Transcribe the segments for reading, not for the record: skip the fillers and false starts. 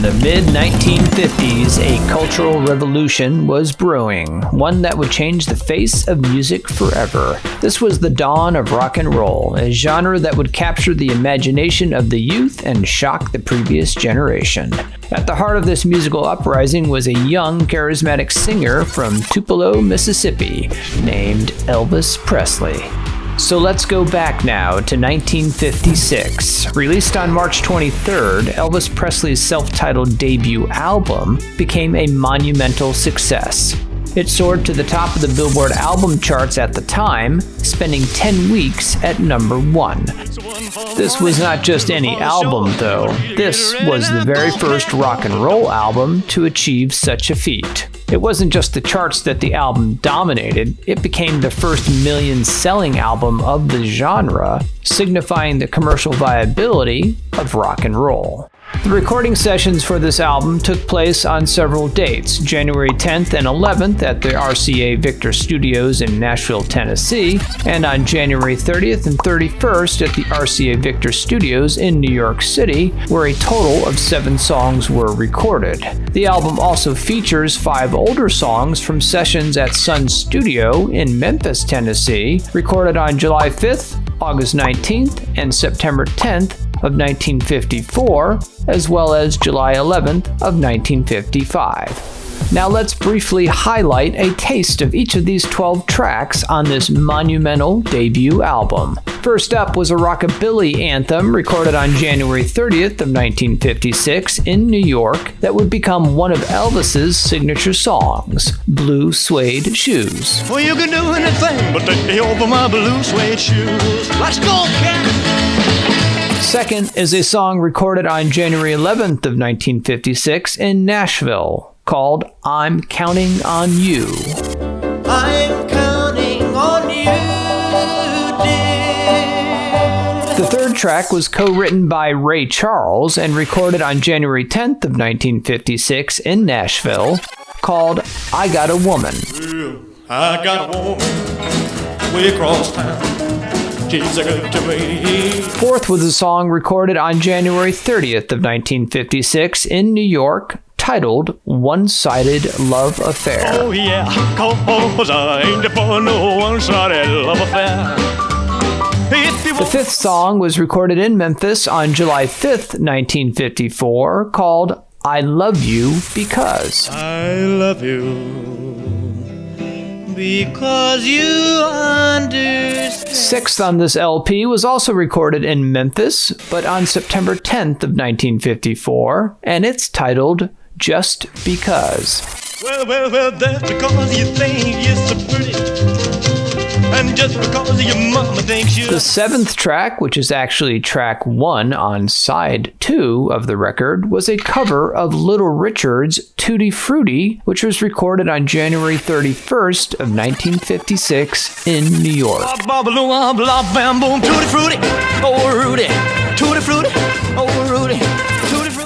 the mid-1950s, a cultural revolution was brewing, one that would change the face of music forever. This was the dawn of rock and roll, a genre that would capture the imagination of the youth and shock the previous generation. At the heart of this musical uprising was a young, charismatic singer from Tupelo, Mississippi, named Elvis Presley. So let's go back now to 1956. Released on March 23rd, Elvis Presley's self-titled debut album became a monumental success. It soared to the top of the Billboard album charts at the time, spending 10 weeks at number 1. This was not just any album, though. This was the very first rock and roll album to achieve such a feat. It wasn't just the charts that the album dominated, it became the first million-selling album of the genre, signifying the commercial viability of rock and roll. The recording sessions for this album took place on several dates, January 10th and 11th at the RCA Victor Studios in Nashville, Tennessee, and on January 30th and 31st at the RCA Victor Studios in New York City, where a total of 7 songs were recorded. The album also features 5 older songs from sessions at Sun Studio in Memphis, Tennessee, recorded on July 5th, August 19th, and September 10th of 1954, as well as July 11th of 1955. Now let's briefly highlight a taste of each of these 12 tracks on this monumental debut album. First up was a rockabilly anthem recorded on January 30th of 1956 in New York that would become one of Elvis's signature songs, Blue Suede Shoes. Well, you can do anything but take over my blue suede shoes. Let's go, cat! Second is a song recorded on January 11th of 1956 in Nashville, called I'm Counting on You. I'm counting on you, dear. The third track was co-written by Ray Charles and recorded on January 10th of 1956 in Nashville, called I Got a Woman. Well, I got a woman way across town. She's a good to me. Fourth was a song recorded on January 30th of 1956 in New York, titled One-Sided Love Affair. Oh yeah, 'cause I ain't for no one-sided love affair. The fifth song was recorded in Memphis on July 5th, 1954, called I Love You Because. I love you because you understand. Sixth on this LP was also recorded in Memphis, but on September 10th of 1954, and it's titled Just Because. Well, that's because you think you're so pretty. And just because your mama thinks you. The seventh track, which is actually track 1 on side 2 of the record, was a cover of Little Richard's Tutti Frutti, which was recorded on January 31st of 1956 in New York.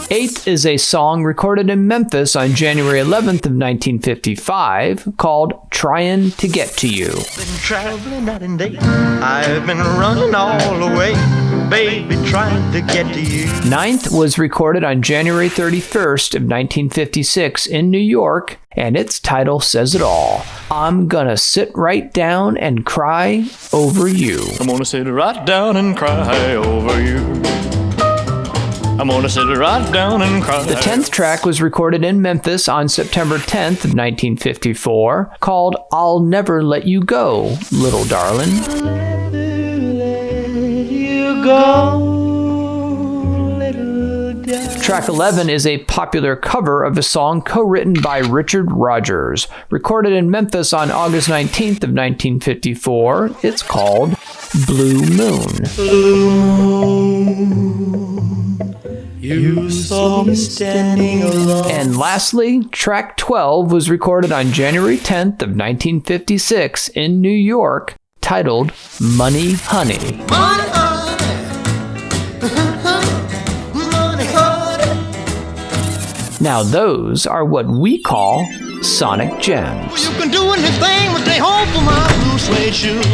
Eighth is a song recorded in Memphis on January 11th of 1955 called Tryin' to Get to You. Been traveling night and day. I've been running all the way, baby, trying to get to you. Ninth was recorded on January 31st of 1956 in New York, and its title says it all. I'm gonna sit right down and cry over you. I'm gonna sit right down and cry over you. I'm gonna sit right down and cry. The 10th track was recorded in Memphis on September 10th of 1954, called I'll Never Let You Go, Little Darlin'. Track 11 is a popular cover of a song co-written by Richard Rodgers. Recorded in Memphis on August 19th of 1954, it's called Blue Moon. Blue moon, you saw me standing alone. And lastly, track 12 was recorded on January 10th of 1956 in New York, titled Money Honey. Money, honey. Money, honey. Now those are what we call sonic gems. You can do anything but they hope for my blue suede shoes.